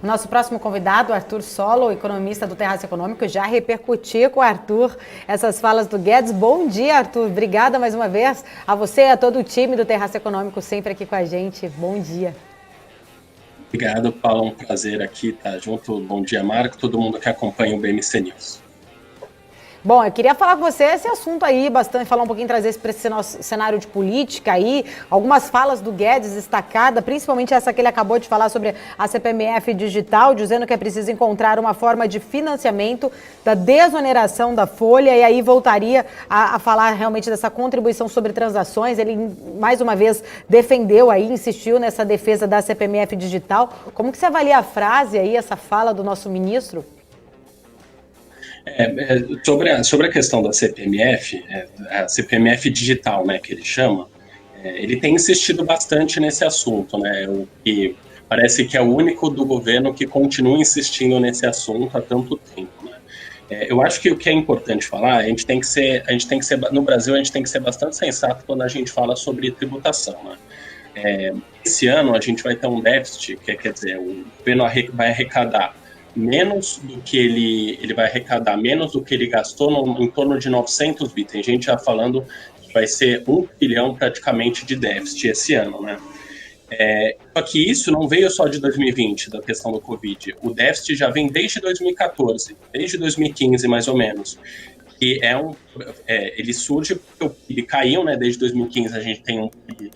O nosso próximo convidado, Arthur Solo, economista do Terraço Econômico, já repercutiu com o Arthur essas falas do Guedes. Bom dia, Arthur. Obrigada mais uma vez a você e a todo o time do Terraço Econômico sempre aqui com a gente. Bom dia. Obrigado, Paulo. É um prazer aqui estar junto. Bom dia, Marco. Todo mundo que acompanha o BMC News. Bom, eu queria falar com você esse assunto aí, bastante, falar um pouquinho, trazer isso para esse nosso cenário de política aí, algumas falas do Guedes destacadas, principalmente essa que ele acabou de falar sobre a CPMF digital, dizendo que é preciso encontrar uma forma de financiamento da desoneração da folha, e aí voltaria a falar realmente dessa contribuição sobre transações. Ele, mais uma vez, defendeu aí, insistiu nessa defesa da CPMF digital. Como que você avalia a frase aí, essa fala do nosso ministro? Sobre a questão da CPMF, a CPMF digital, né, que ele chama, ele tem insistido bastante nesse assunto, né, o que parece que é o único do governo que continua insistindo nesse assunto há tanto tempo, né. Eu acho que o que é importante falar, a gente tem que ser, no Brasil a gente tem que ser bastante sensato quando a gente fala sobre tributação, né. Esse ano a gente vai ter um déficit, quer dizer, o governo vai arrecadar menos do que ele vai arrecadar, menos do que ele gastou, em torno de 900 bi. Tem gente já falando que vai ser 1 bilhão praticamente de déficit esse ano, né? Só que isso não veio só de 2020, da questão do Covid. O déficit já vem desde 2014, desde 2015 mais ou menos. E ele surge porque o PIB caiu, né? Desde 2015 a gente tem um PIB.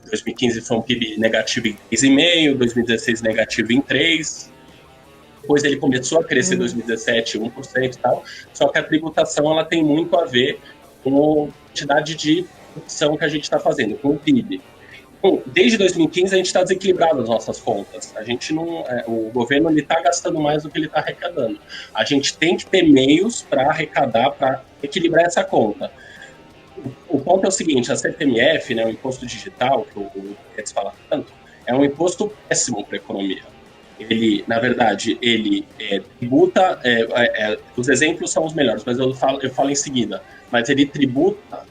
2015 foi um PIB negativo em 3,5, 2016 negativo em 3%. Depois ele começou a crescer em 2017, 1% e tal, só que a tributação ela tem muito a ver com a quantidade de produção que a gente está fazendo, com o PIB. Bom, desde 2015 a gente está desequilibrado nas nossas contas. A gente não, o governo está gastando mais do que ele está arrecadando. A gente tem que ter meios para arrecadar, para equilibrar essa conta. O ponto é o seguinte: a CPMF, né, o imposto digital, que o Guedes fala tanto, é um imposto péssimo para a economia. Ele, na verdade, ele tributa, os exemplos são os melhores, mas eu falo em seguida, mas ele tributa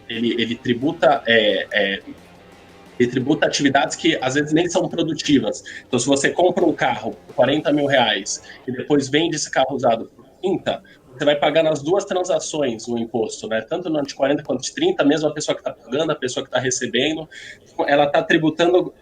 atividades que às vezes nem são produtivas. Então, se você compra um carro por 40 mil reais e depois vende esse carro usado por 30, você vai pagar nas duas transações o imposto, né? Tanto no de 40 quanto de 30, mesmo a pessoa que está pagando, a pessoa que está recebendo, ela está tributando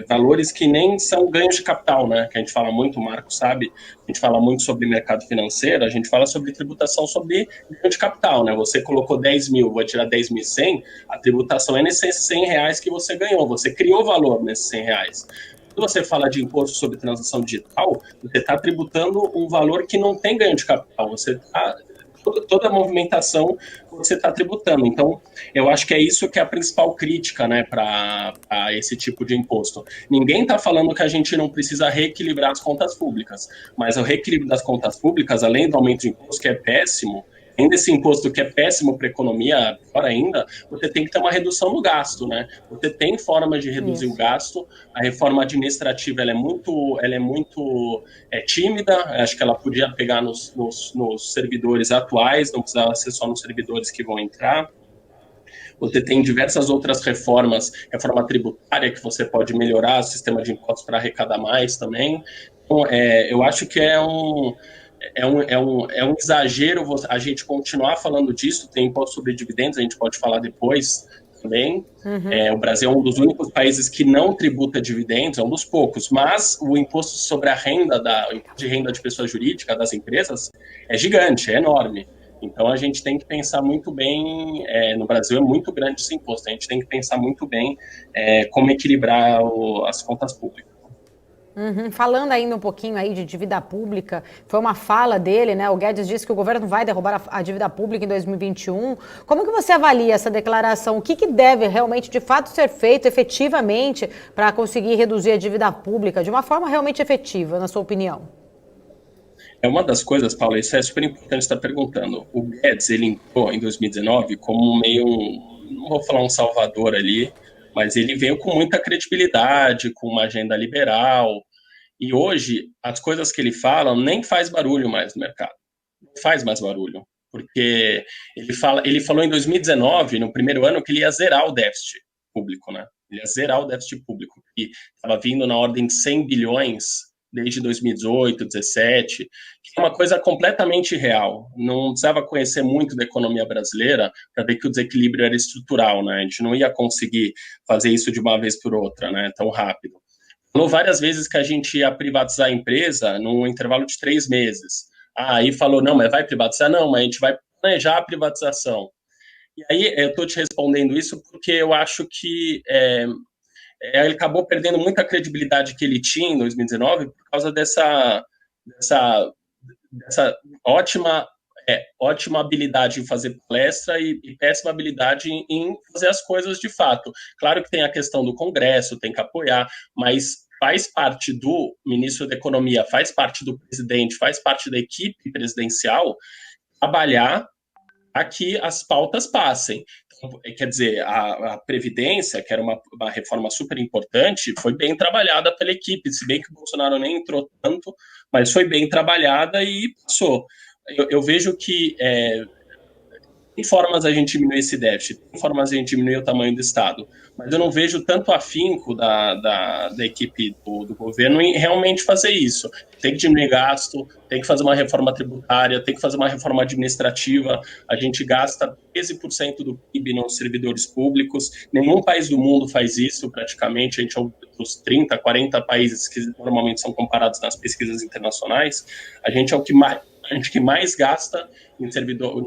valores que nem são ganhos de capital, né? Que a gente fala muito, o Marco sabe, a gente fala muito sobre mercado financeiro, a gente fala sobre tributação sobre ganho de capital, né? Você colocou 10 mil, vai tirar 10.100, a tributação é nesses 100 reais que você ganhou, você criou valor nesses 100 reais. Quando você fala de imposto sobre transação digital, você está tributando um valor que não tem ganho de capital. Toda a movimentação você está tributando. Então, eu acho que é isso que é a principal crítica, né, para esse tipo de imposto. Ninguém está falando que a gente não precisa reequilibrar as contas públicas, mas o reequilíbrio das contas públicas, além do aumento de imposto, que é péssimo, além desse imposto que é péssimo para a economia, pior ainda, você tem que ter uma redução no gasto, né? Você tem formas de reduzir o gasto. A reforma administrativa ela é muito tímida. Acho que ela podia pegar nos servidores atuais, não precisava ser só nos servidores que vão entrar. Você tem diversas outras reformas, reforma tributária, que você pode melhorar o sistema de impostos para arrecadar mais também. Então, eu acho que é um exagero a gente continuar falando disso. Tem imposto sobre dividendos, a gente pode falar depois também. O Brasil é um dos únicos países que não tributa dividendos, é um dos poucos, mas o imposto sobre a renda, de renda de pessoa jurídica, das empresas, é gigante, é enorme. Então a gente tem que pensar muito bem, no Brasil é muito grande esse imposto, a gente tem que pensar muito bem como equilibrar as contas públicas. Falando ainda um pouquinho aí de dívida pública, foi uma fala dele, né? O Guedes disse que o governo vai derrubar a dívida pública em 2021. Como que você avalia essa declaração? O que deve realmente, de fato, ser feito efetivamente para conseguir reduzir a dívida pública de uma forma realmente efetiva, na sua opinião? É uma das coisas, Paulo, isso é super importante estar perguntando. O Guedes, ele entrou em 2019 como não vou falar um salvador ali, mas ele veio com muita credibilidade, com uma agenda liberal. E hoje, as coisas que ele fala nem faz barulho mais no mercado. Não faz mais barulho. Porque ele falou em 2019, no primeiro ano, que ele ia zerar o déficit público, né? Ele ia zerar o déficit público, que estava vindo na ordem de 100 bilhões desde 2018, 2017, que é uma coisa completamente real. Não precisava conhecer muito da economia brasileira para ver que o desequilíbrio era estrutural, né? A gente não ia conseguir fazer isso de uma vez por outra, né? Tão rápido. Falou várias vezes que a gente ia privatizar a empresa num intervalo de 3 meses. Aí falou, não, mas vai privatizar? Não, mas a gente vai planejar a privatização. E aí eu estou te respondendo isso porque eu acho que ele acabou perdendo muita credibilidade que ele tinha em 2019 por causa dessa ótima ótima habilidade em fazer palestra e péssima habilidade em fazer as coisas de fato. Claro que tem a questão do Congresso, tem que apoiar, mas faz parte do ministro da Economia, faz parte do presidente, faz parte da equipe presidencial trabalhar a que as pautas passem. Então, quer dizer, a Previdência, que era uma reforma super importante, foi bem trabalhada pela equipe, se bem que o Bolsonaro nem entrou tanto, mas foi bem trabalhada e passou. Eu vejo que tem formas a gente diminuir esse déficit, tem formas a gente diminuir o tamanho do Estado, mas eu não vejo tanto afinco da equipe do governo em realmente fazer isso. Tem que diminuir gasto, tem que fazer uma reforma tributária, tem que fazer uma reforma administrativa. A gente gasta 13% do PIB nos servidores públicos. Nenhum país do mundo faz isso, praticamente. A gente é um dos 30, 40 países que normalmente são comparados nas pesquisas internacionais. A gente é o que mais gasta em servidor,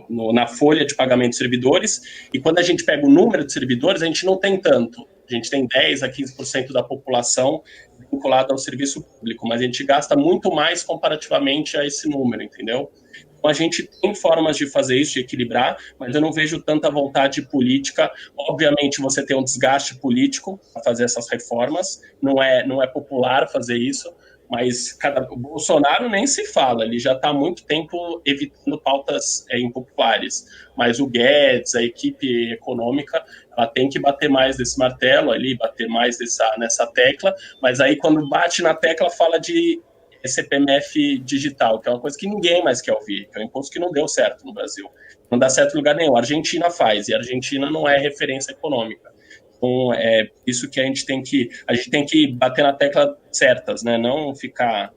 na folha de pagamento de servidores, e quando a gente pega o número de servidores, a gente não tem tanto. A gente tem 10 a 15% da população vinculada ao serviço público, mas a gente gasta muito mais comparativamente a esse número, entendeu? Então a gente tem formas de fazer isso, de equilibrar, mas eu não vejo tanta vontade política. Obviamente você tem um desgaste político para fazer essas reformas, não é popular fazer isso, mas o Bolsonaro nem se fala, ele já está há muito tempo evitando pautas impopulares, mas o Guedes, a equipe econômica, ela tem que bater mais desse martelo ali, bater mais nessa tecla, mas aí quando bate na tecla fala de CPMF digital, que é uma coisa que ninguém mais quer ouvir, que é um imposto que não deu certo no Brasil, não dá certo em lugar nenhum, a Argentina faz, e a Argentina não é referência econômica. Então, é isso que a gente tem que bater na tecla certas, né? Não ficar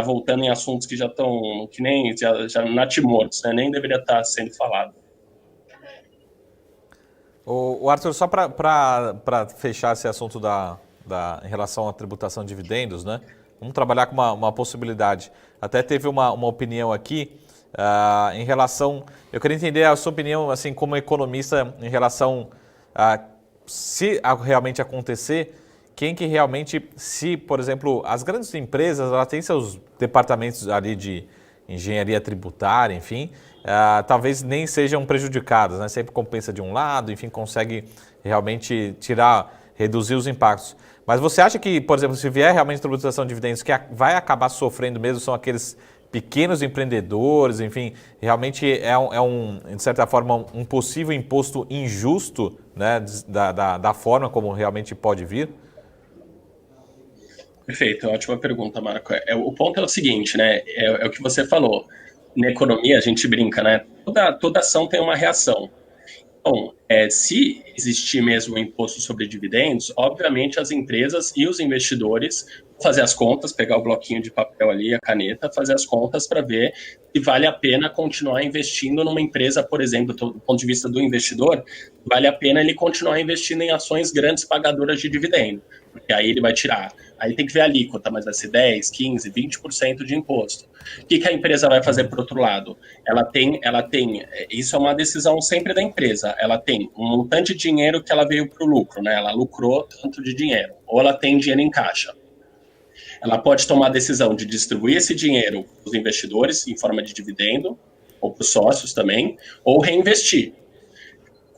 voltando em assuntos que já estão, que nem já natimortos, né? Nem deveria estar sendo falado. O Arthur, só para fechar esse assunto em relação à tributação de dividendos, né? Vamos trabalhar com uma possibilidade. Até teve uma opinião aqui em relação... Eu queria entender a sua opinião, assim, como economista, em relação a se realmente acontecer, quem que realmente, se, por exemplo, as grandes empresas, elas têm seus departamentos ali de engenharia tributária, enfim, talvez nem sejam prejudicadas, né? Sempre compensa de um lado, enfim, consegue realmente reduzir os impactos. Mas você acha que, por exemplo, se vier realmente tributação de dividendos, que vai acabar sofrendo mesmo são aqueles pequenos empreendedores, enfim, realmente de certa forma, um possível imposto injusto, né, da forma como realmente pode vir? Perfeito, ótima pergunta, Marco. O ponto é o seguinte, né, é o que você falou. Na economia, a gente brinca, né, toda ação tem uma reação. Então, se existir mesmo um imposto sobre dividendos, obviamente as empresas e os investidores vão fazer as contas, pegar o bloquinho de papel ali, a caneta, fazer as contas para ver se vale a pena continuar investindo numa empresa, por exemplo, do ponto de vista do investidor, vale a pena ele continuar investindo em ações grandes pagadoras de dividendo, porque aí ele vai tirar. Aí tem que ver a alíquota, mas vai ser 10, 15, 20% de imposto. O que a empresa vai fazer por outro lado? Ela tem, isso é uma decisão sempre da empresa, ela tem um montante de dinheiro que ela veio para o lucro, né? Ela lucrou tanto de dinheiro, ou ela tem dinheiro em caixa. Ela pode tomar a decisão de distribuir esse dinheiro para os investidores em forma de dividendo, ou para os sócios também, ou reinvestir.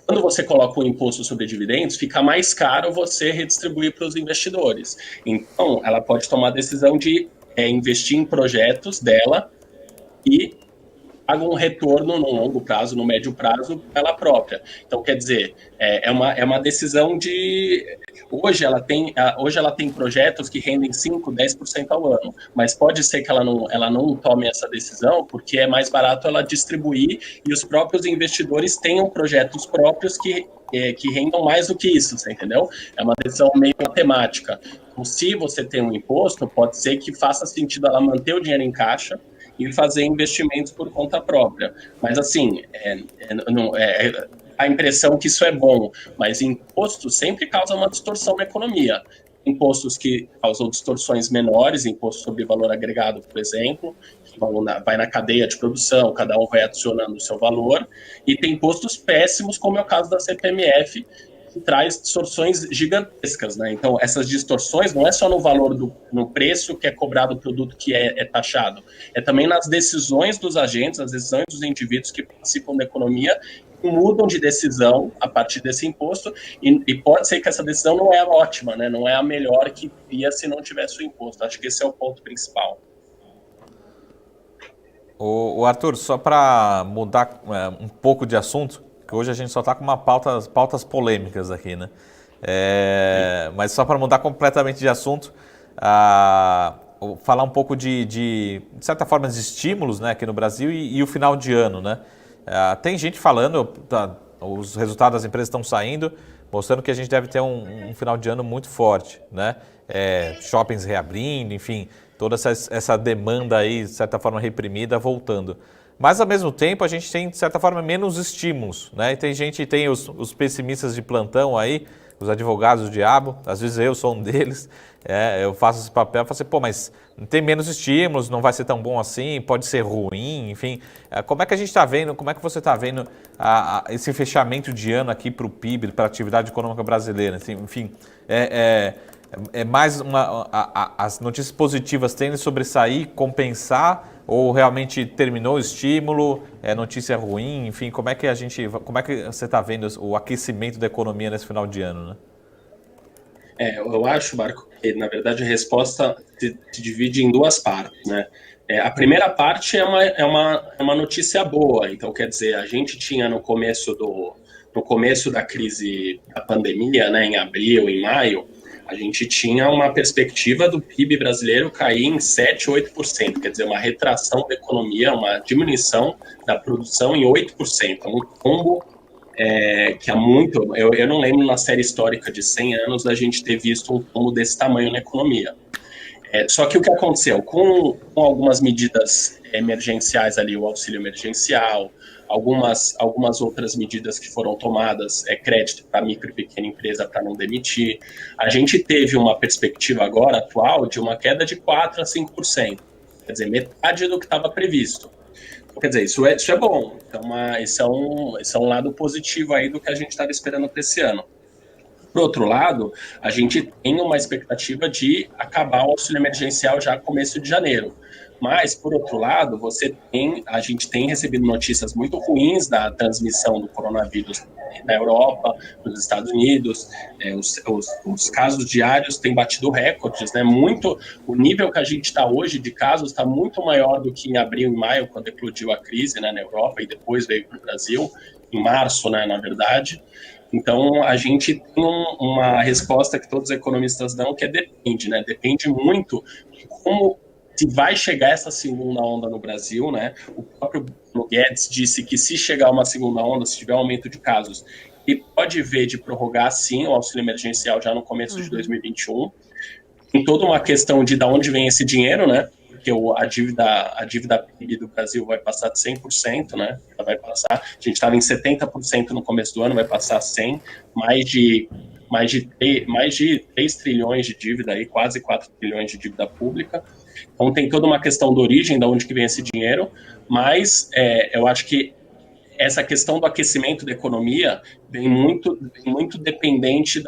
Quando você coloca um imposto sobre dividendos, fica mais caro você redistribuir para os investidores. Então, ela pode tomar a decisão de investir em projetos dela e paga um retorno no longo prazo, no médio prazo, ela própria. Então, quer dizer, é uma decisão de... Hoje ela tem projetos que rendem 5%, 10% ao ano, mas pode ser que ela não tome essa decisão, porque é mais barato ela distribuir e os próprios investidores tenham projetos próprios que rendam mais do que isso, você entendeu? É uma decisão meio matemática. Então, se você tem um imposto, pode ser que faça sentido ela manter o dinheiro em caixa e fazer investimentos por conta própria. Mas, assim, a impressão que isso é bom, mas imposto sempre causa uma distorção na economia. Impostos que causam distorções menores, imposto sobre valor agregado, por exemplo, que vai na cadeia de produção, cada um vai adicionando o seu valor, e tem impostos péssimos, como é o caso da CPMF, que traz distorções gigantescas, né? Então, essas distorções não é só no valor no preço que é cobrado o produto que é taxado, é também nas decisões dos agentes, nas decisões dos indivíduos que participam da economia, que mudam de decisão a partir desse imposto, e pode ser que essa decisão não é ótima, né? Não é a melhor que ia se não tivesse o imposto. Acho que esse é o ponto principal. O Arthur, só para mudar um pouco de assunto, que hoje a gente só está com pautas polêmicas aqui, né? Mas só para mudar completamente de assunto, falar um pouco de certa forma, de estímulos, né, aqui no Brasil e o final de ano, né? Tem gente falando, os resultados das empresas estão saindo, mostrando que a gente deve ter um final de ano muito forte, né? Shoppings reabrindo, enfim, toda essa demanda aí, de certa forma, reprimida, voltando. Mas, ao mesmo tempo, a gente tem, de certa forma, menos estímulos, né? E tem os pessimistas de plantão aí, os advogados do diabo, às vezes eu sou um deles, eu faço esse papel, falo assim, pô, mas tem menos estímulos, não vai ser tão bom assim, pode ser ruim, enfim. Como é que a gente está vendo, como é que você está vendo esse fechamento de ano aqui para o PIB, para a atividade econômica brasileira? Enfim, mais as notícias positivas tendem a sobressair, compensar, ou realmente terminou o estímulo, notícia ruim, enfim, como é que você está vendo o aquecimento da economia nesse final de ano, né? Eu acho, Marco, que na verdade a resposta se divide em duas partes, né? A primeira parte é uma notícia boa, então quer dizer, a gente tinha no começo da crise da pandemia, né, em abril, em maio, a gente tinha uma perspectiva do PIB brasileiro cair em 7%, 8%, quer dizer, uma retração da economia, uma diminuição da produção em 8%, um tombo que há muito... Eu não lembro na série histórica de 100 anos da gente ter visto um tombo desse tamanho na economia. Só que o que aconteceu? Com algumas medidas emergenciais ali, o auxílio emergencial, algumas outras medidas que foram tomadas, crédito para micro e pequena empresa para não demitir, a gente teve uma perspectiva agora, atual, de uma queda de 4% a 5%, quer dizer, metade do que estava previsto. Quer dizer, isso é bom, então, isso é um lado positivo aí do que a gente estava esperando para esse ano. Por outro lado, a gente tem uma expectativa de acabar o auxílio emergencial já no começo de janeiro. Mas, por outro lado, a gente tem recebido notícias muito ruins da transmissão do coronavírus na Europa, nos Estados Unidos. Os casos diários têm batido recordes, né? O nível que a gente está hoje de casos está muito maior do que em abril e maio, quando eclodiu a crise, né, na Europa, e depois veio para o Brasil, em março, né, na verdade. Então, a gente tem uma resposta que todos os economistas dão, que depende, né? Depende muito de como se vai chegar essa segunda onda no Brasil, né? O próprio Guedes disse que se chegar uma segunda onda, se tiver um aumento de casos, ele pode ver de prorrogar, sim, o auxílio emergencial já no começo de 2021. Tem toda uma questão de onde vem esse dinheiro, né? Porque a dívida PIB do Brasil vai passar de 100%, né? Ela vai passar, a gente estava em 70% no começo do ano, vai passar a 100%, mais de 3 trilhões de dívida, aí, quase 4 trilhões de dívida pública. Então tem toda uma questão da origem, de onde que vem esse dinheiro, mas eu acho que essa questão do aquecimento da economia vem muito dependente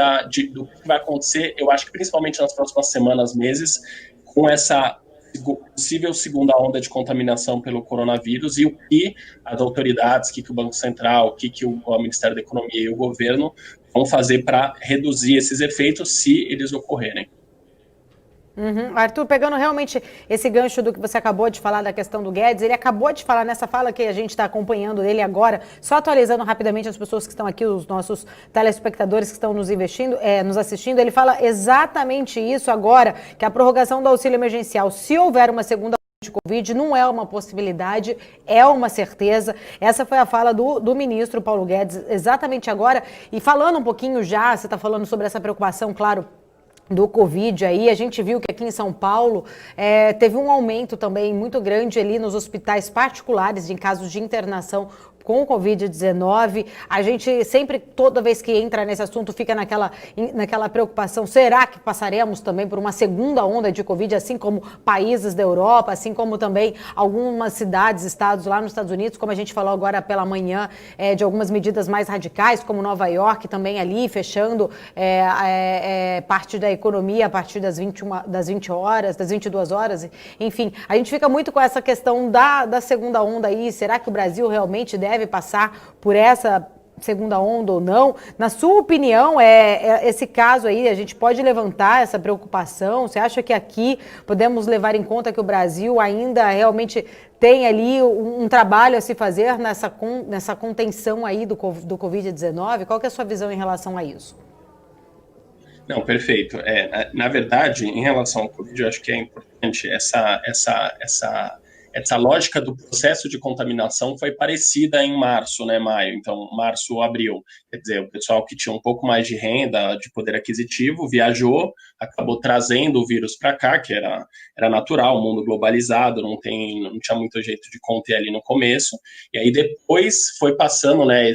do que vai acontecer, eu acho que principalmente nas próximas semanas, meses, com essa possível segunda onda de contaminação pelo coronavírus e o que as autoridades, o que o Banco Central, o que o Ministério da Economia e o governo vão fazer para reduzir esses efeitos se eles ocorrerem. Arthur, pegando realmente esse gancho do que você acabou de falar da questão do Guedes, ele acabou de falar nessa fala que a gente está acompanhando dele agora, só atualizando rapidamente as pessoas que estão aqui, os nossos telespectadores que estão nos assistindo, ele fala exatamente isso agora, que a prorrogação do auxílio emergencial, se houver uma segunda de Covid, não é uma possibilidade, é uma certeza. Essa foi a fala do ministro Paulo Guedes exatamente agora. E falando um pouquinho já, você está falando sobre essa preocupação, claro, do Covid aí, a gente viu que aqui em São Paulo teve um aumento também muito grande ali nos hospitais particulares em casos de internação com o Covid-19. A gente sempre, toda vez que entra nesse assunto, fica naquela preocupação, será que passaremos também por uma segunda onda de Covid, assim como países da Europa, assim como também algumas cidades, estados lá nos Estados Unidos, como a gente falou agora pela manhã, de algumas medidas mais radicais, como Nova York, também ali fechando parte da economia a partir das 20 horas, das 22 horas, enfim. A gente fica muito com essa questão da segunda onda aí, será que o Brasil realmente deve passar por essa segunda onda ou não? Na sua opinião, esse caso aí, a gente pode levantar essa preocupação? Você acha que aqui podemos levar em conta que o Brasil ainda realmente tem ali um trabalho a se fazer nessa contenção aí do Covid-19? Qual que é a sua visão em relação a isso? Não, perfeito. Na verdade, em relação ao Covid, eu acho que é importante essa lógica do processo de contaminação foi parecida em março, né, maio, então março, abril, quer dizer, o pessoal que tinha um pouco mais de renda, de poder aquisitivo, viajou, acabou trazendo o vírus para cá, que era natural, o mundo globalizado, não tinha muito jeito de conter ali no começo, e aí depois foi passando, né,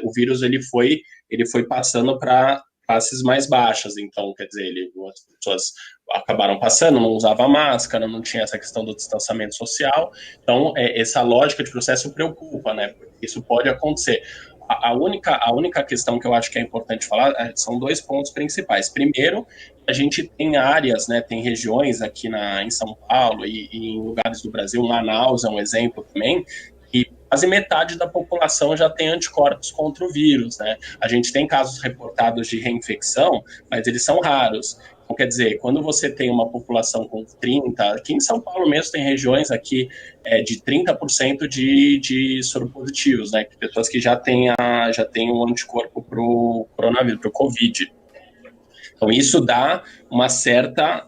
o vírus ele foi passando para classes mais baixas, então, quer dizer, as pessoas acabaram passando, não usava máscara, não tinha essa questão do distanciamento social, então essa lógica de processo preocupa, né, porque isso pode acontecer. A única questão que eu acho que é importante falar são dois pontos principais. Primeiro, a gente tem áreas, né, tem regiões aqui em São Paulo e em lugares do Brasil, Manaus é um exemplo também, que quase metade da população já tem anticorpos contra o vírus, né? A gente tem casos reportados de reinfecção, mas eles são raros. Então, quer dizer, quando você tem uma população com 30%, aqui em São Paulo mesmo tem regiões aqui de 30% de soropositivos, né? Pessoas que já têm um anticorpo para o coronavírus, para o Covid. Então, isso dá uma certa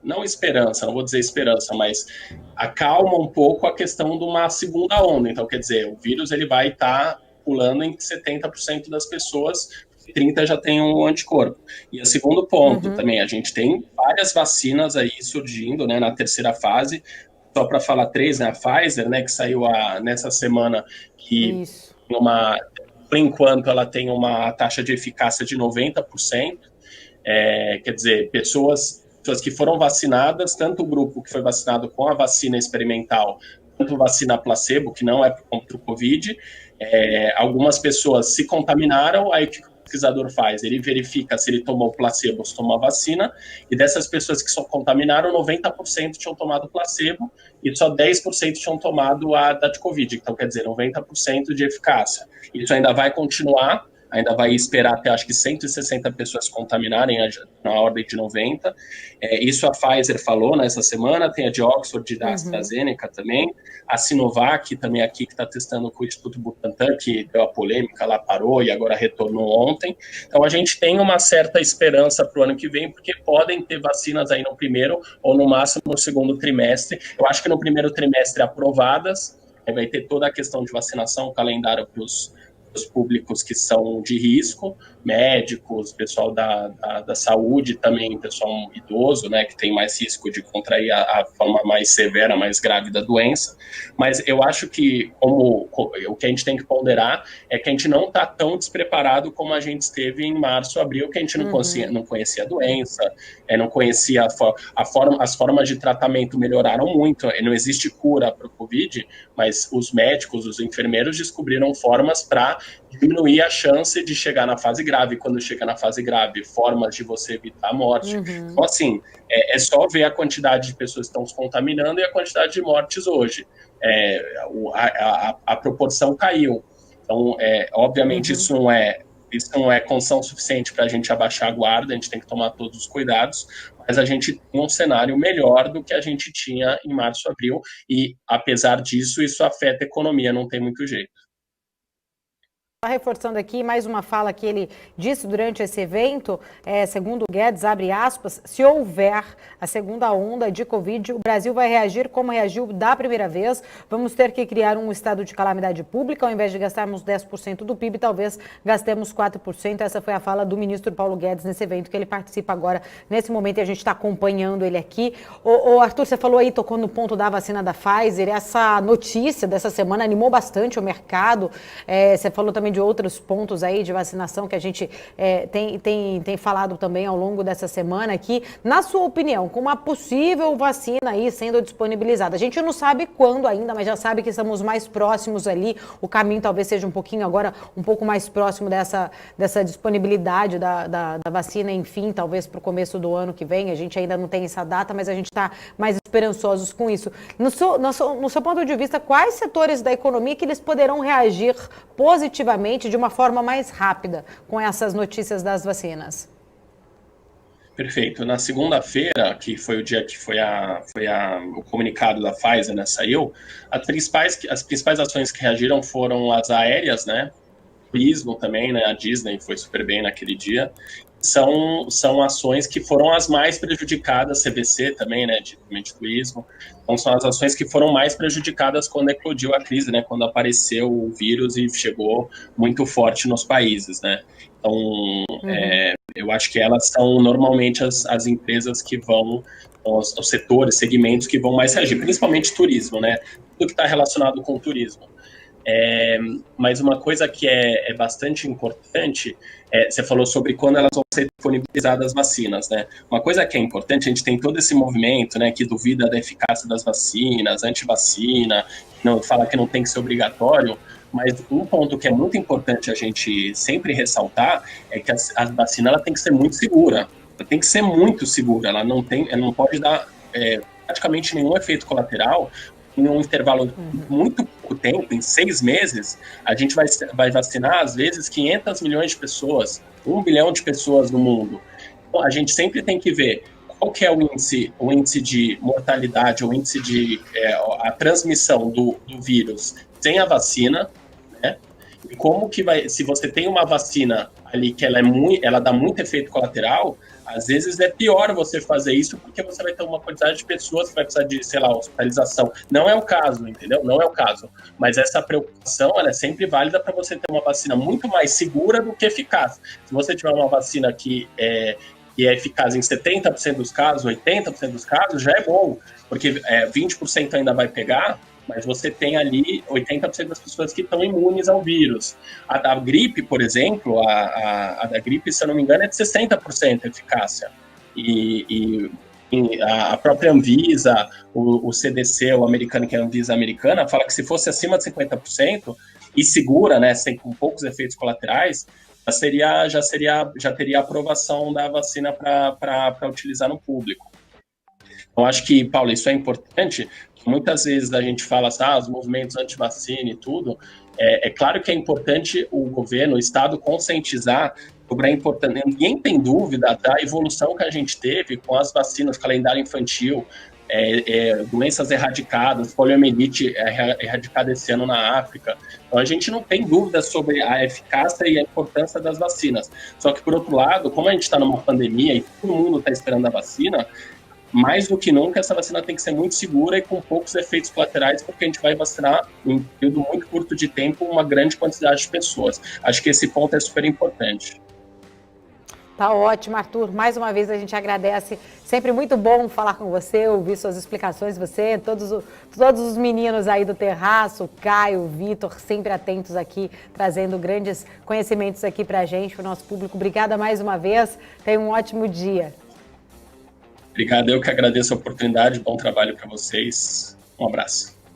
não esperança, não vou dizer esperança, mas acalma um pouco a questão de uma segunda onda. Então, quer dizer, o vírus ele vai estar pulando em 70% das pessoas, 30% já tem um anticorpo. E o segundo ponto também, a gente tem várias vacinas aí surgindo, né, na terceira fase, só para falar 3, né, a Pfizer, né, que saiu nessa semana, que por enquanto ela tem uma taxa de eficácia de 90%, quer dizer, pessoas que foram vacinadas, tanto o grupo que foi vacinado com a vacina experimental, quanto vacina placebo, que não é contra o Covid, algumas pessoas se contaminaram, aí o que o pesquisador faz? Ele verifica se ele tomou placebo ou se tomou a vacina, e dessas pessoas que só contaminaram, 90% tinham tomado placebo, e só 10% tinham tomado a da de Covid, então quer dizer, 90% de eficácia. Isso ainda vai continuar, ainda vai esperar até, acho que 160 pessoas contaminarem na ordem de 90. Isso a Pfizer falou nessa semana, tem a de Oxford e da AstraZeneca também, a Sinovac também aqui, que está testando com o Instituto Butantan, que deu a polêmica, lá parou e agora retornou ontem. Então a gente tem uma certa esperança para o ano que vem, porque podem ter vacinas aí no primeiro ou no máximo no segundo trimestre. Eu acho que no primeiro trimestre aprovadas, vai ter toda a questão de vacinação, calendário para os públicos que são de risco, médicos, pessoal da saúde também, pessoal idoso, né, que tem mais risco de contrair a forma mais severa, mais grave da doença, mas eu acho que o que a gente tem que ponderar é que a gente não está tão despreparado como a gente esteve em março, abril, que a gente não conhecia a doença, não conhecia as formas de tratamento melhoraram muito, não existe cura para o Covid, mas os médicos, os enfermeiros descobriram formas para diminuir a chance de chegar na fase grave. Quando chega na fase grave, formas de você evitar a morte. Então, assim, é só ver a quantidade de pessoas que estão se contaminando e a quantidade de mortes hoje. A proporção caiu. Então, obviamente, isso não é isso não é condição suficiente para a gente abaixar a guarda, a gente tem que tomar todos os cuidados, mas a gente tem um cenário melhor do que a gente tinha em março, abril, e apesar disso, isso afeta a economia, não tem muito jeito. Reforçando aqui mais uma fala que ele disse durante esse evento, segundo o Guedes, abre aspas, se houver a segunda onda de Covid, o Brasil vai reagir como reagiu da primeira vez, vamos ter que criar um estado de calamidade pública, ao invés de gastarmos 10% do PIB, talvez gastemos 4%, essa foi a fala do ministro Paulo Guedes nesse evento que ele participa agora, nesse momento, e a gente está acompanhando ele aqui. Arthur, você falou aí, tocou no ponto da vacina da Pfizer, essa notícia dessa semana animou bastante o mercado, você falou também de outros pontos aí de vacinação que a gente tem falado também ao longo dessa semana aqui. Na sua opinião, com uma possível vacina aí sendo disponibilizada, a gente não sabe quando ainda, mas já sabe que estamos mais próximos ali, o caminho talvez seja um pouquinho agora, um pouco mais próximo dessa disponibilidade da vacina, enfim, talvez para o começo do ano que vem, a gente ainda não tem essa data, mas a gente está mais esperançosos com isso. No seu ponto de vista, quais setores da economia que eles poderão reagir positivamente de uma forma mais rápida com essas notícias das vacinas? Perfeito. Na segunda-feira, que foi o dia que o comunicado da Pfizer, né, saiu, as principais ações que reagiram foram as aéreas, né, turismo também, né, a Disney foi super bem naquele dia. São ações que foram as mais prejudicadas, CVC também, né, de turismo. Então, são as ações que foram mais prejudicadas quando eclodiu a crise, né, quando apareceu o vírus e chegou muito forte nos países, né. Então, eu acho que elas são normalmente as empresas que vão, os setores, segmentos que vão mais reagir, principalmente turismo, né, tudo que está relacionado com o turismo. Mas uma coisa que é bastante importante, você falou sobre quando elas vão ser disponibilizadas as vacinas, né? Uma coisa que é importante, a gente tem todo esse movimento, né, que duvida da eficácia das vacinas, anti-vacina, não, fala que não tem que ser obrigatório, mas um ponto que é muito importante a gente sempre ressaltar é que a vacina ela tem que ser muito segura, ela tem que ser muito segura, ela não pode dar praticamente nenhum efeito colateral. Em um intervalo muito pouco tempo, em 6 meses, a gente vai vacinar, às vezes, 500 milhões de pessoas, 1 bilhão de pessoas no mundo. Então, a gente sempre tem que ver qual que é o índice de mortalidade, o índice de a transmissão do vírus sem a vacina, né? E como que se você tem uma vacina ali que ela dá muito efeito colateral, às vezes é pior você fazer isso porque você vai ter uma quantidade de pessoas que vai precisar de, sei lá, hospitalização. Não é o caso, entendeu? Não é o caso. Mas essa preocupação, ela é sempre válida para você ter uma vacina muito mais segura do que eficaz. Se você tiver uma vacina que é eficaz em 70% dos casos, 80% dos casos, já é bom, porque 20% ainda vai pegar, mas você tem ali 80% das pessoas que estão imunes ao vírus. A da gripe, por exemplo, a da gripe, se eu não me engano, é de 60% eficácia. E a própria Anvisa, o CDC, o americano, que é a Anvisa americana, fala que se fosse acima de 50% e segura, né, com poucos efeitos colaterais, já teria aprovação da vacina para utilizar no público. Eu acho que, Paulo, isso é importante. Muitas vezes a gente fala assim, os movimentos anti-vacina e tudo. É claro que é importante o governo, o Estado conscientizar sobre a importância. Ninguém tem dúvida da evolução que a gente teve com as vacinas, calendário infantil, doenças erradicadas, poliomielite erradicada esse ano na África. Então a gente não tem dúvida sobre a eficácia e a importância das vacinas. Só que, por outro lado, como a gente está numa pandemia e todo mundo está esperando a vacina, mais do que nunca, essa vacina tem que ser muito segura e com poucos efeitos colaterais, porque a gente vai vacinar, em um período muito curto de tempo, uma grande quantidade de pessoas. Acho que esse ponto é super importante. Tá ótimo, Arthur. Mais uma vez a gente agradece. Sempre muito bom falar com você, ouvir suas explicações. Você, todos os meninos aí do Terraço, o Caio, o Vitor, sempre atentos aqui, trazendo grandes conhecimentos aqui pra gente, pro nosso público. Obrigada mais uma vez. Tenha um ótimo dia. Obrigado, eu que agradeço a oportunidade, bom trabalho para vocês. Um abraço.